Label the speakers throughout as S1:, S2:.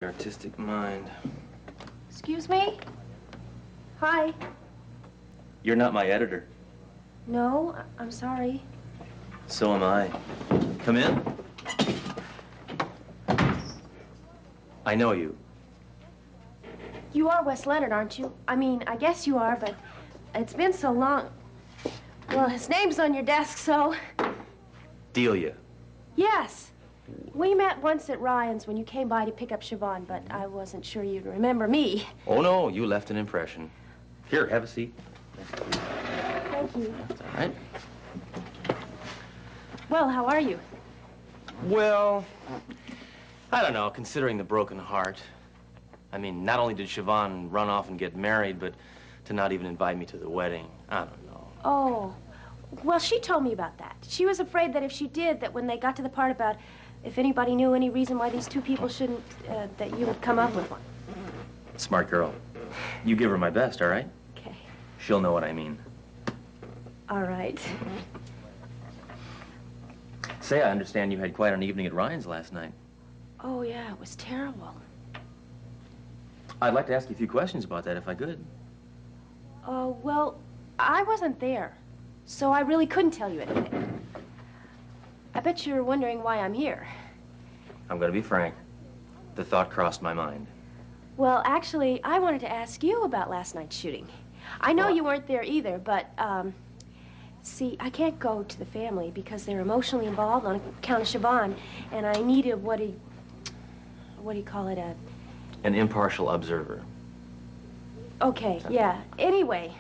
S1: Artistic mind.
S2: Excuse me? Hi.
S1: You're not my editor.
S2: No, I'm sorry.
S1: So am I. Come in. I know you.
S2: You are Wes Leonard, aren't you? I mean, I guess you are, but it's been so long. Well, his name's on your desk, so...
S1: Delia.
S2: Yes. We met once at Ryan's when you came by to pick up Siobhan, but I wasn't sure you'd remember me.
S1: Oh, no, you left an impression. Here, have a seat.
S2: Thank you.
S1: That's all right.
S2: Well, how are you?
S1: Well, I don't know, considering the broken heart. I mean, not only did Siobhan run off and get married, but to not even invite me to the wedding. I don't know.
S2: Oh, well, she told me about that. She was afraid that if she did, that when they got to the part about if anybody knew any reason why these two people shouldn't, that you would come up with one.
S1: Smart girl. You give her my best, all right?
S2: Okay.
S1: She'll know what I mean.
S2: All right.
S1: Say, I understand you had quite an evening at Ryan's last night.
S2: Oh, yeah, it was terrible.
S1: I'd like to ask you a few questions about that, if I could.
S2: Oh, well, I wasn't there, so I really couldn't tell you anything. I bet you're wondering why I'm here.
S1: I'm going to be frank. The thought crossed my mind.
S2: Well, actually, I wanted to ask you about last night's shooting. I know you weren't there either, but, see, I can't go to the family because they're emotionally involved on account of Siobhan, and I needed what do you call it,
S1: An impartial observer.
S2: Okay, yeah. Anyway,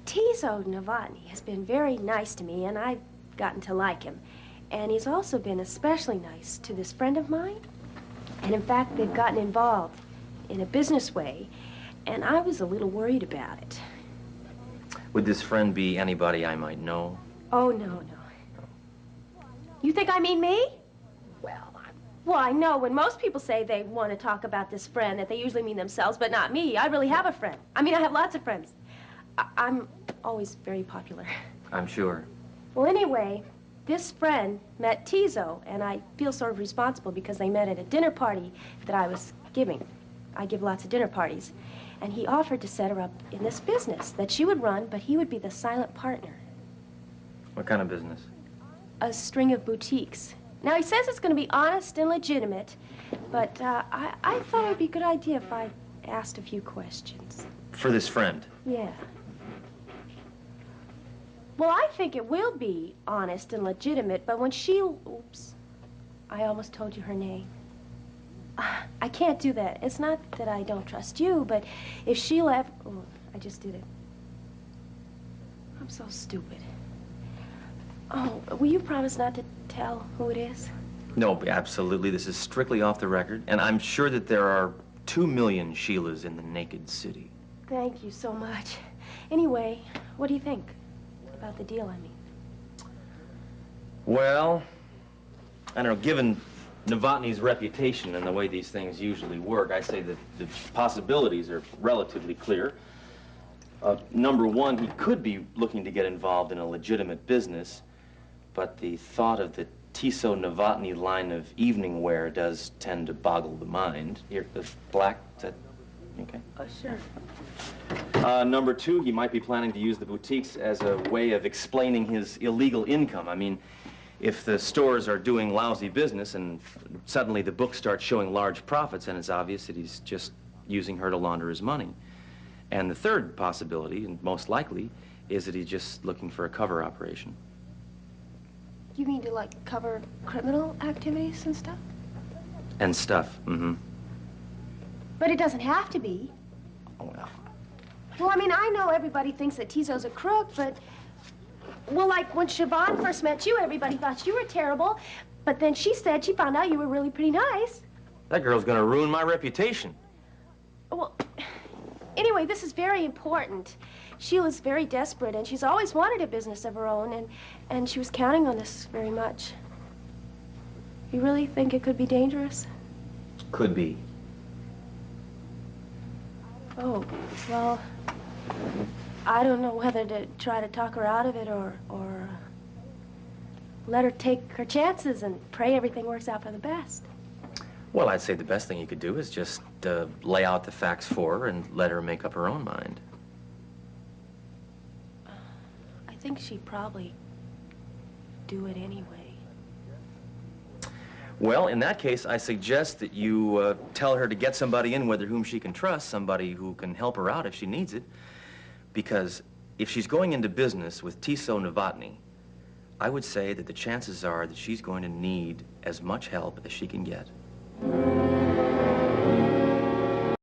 S2: Tizo Novotny has been very nice to me, and I've gotten to like him. And he's also been especially nice to this friend of mine. And in fact, they've gotten involved in a business way, and I was a little worried about it.
S1: Would this friend be anybody I might know?
S2: Oh, no. You think I mean me? Well, I know when most people say they want to talk about this friend that they usually mean themselves, but not me. I really have a friend. I mean, I have lots of friends. I'm always very popular.
S1: I'm sure.
S2: Well, anyway, this friend met Tizo, and I feel sort of responsible because they met at a dinner party that I was giving. I give lots of dinner parties. And he offered to set her up in this business that she would run, but he would be the silent partner.
S1: What kind of business?
S2: A string of boutiques. Now, he says it's going to be honest and legitimate, but I thought it would be a good idea if I asked a few questions.
S1: For this friend?
S2: Yeah. Well, I think it will be honest and legitimate, but when she... Oops. I almost told you her name. I can't do that. It's not that I don't trust you, but if she left... Oh, I just did it. I'm so stupid. Oh, will you promise not to tell who it is?
S1: No, absolutely. This is strictly off the record, and I'm sure that there are 2 million Sheilas in the naked city.
S2: Thank you so much. Anyway, what do you think about the deal, I mean?
S1: Well, I don't know, given Novotny's reputation and the way these things usually work, I say that the possibilities are relatively clear. Number one, he could be looking to get involved in a legitimate business, but the thought of the Tiso Novotny line of evening wear does tend to boggle the mind. Here, the black, is that okay?
S2: Oh, sure.
S1: Number two, he might be planning to use the boutiques as a way of explaining his illegal income. I mean, if the stores are doing lousy business and suddenly the book starts showing large profits, then it's obvious that he's just using her to launder his money. And the third possibility, and most likely, is that he's just looking for a cover operation.
S2: You mean to, like, cover criminal activities and stuff?
S1: And stuff, mm-hmm.
S2: But it doesn't have to be.
S1: Oh, well.
S2: Well, I mean, I know everybody thinks that Tizo's a crook, but... Well, like, when Siobhan first met you, everybody thought you were terrible. But then she said she found out you were really pretty nice.
S1: That girl's gonna ruin my reputation.
S2: Well, anyway, this is very important. Sheila's very desperate, and she's always wanted a business of her own, and she was counting on this very much. You really think it could be dangerous?
S1: Could be.
S2: Oh, well, I don't know whether to try to talk her out of it or let her take her chances and pray everything works out for the best.
S1: Well, I'd say the best thing you could do is just lay out the facts for her and let her make up her own mind.
S2: I think she'd probably do it anyway.
S1: Well, in that case, I suggest that you tell her to get somebody in with her whom she can trust, somebody who can help her out if she needs it. Because if she's going into business with Tiso Novotny, I would say that the chances are that she's going to need as much help as she can get.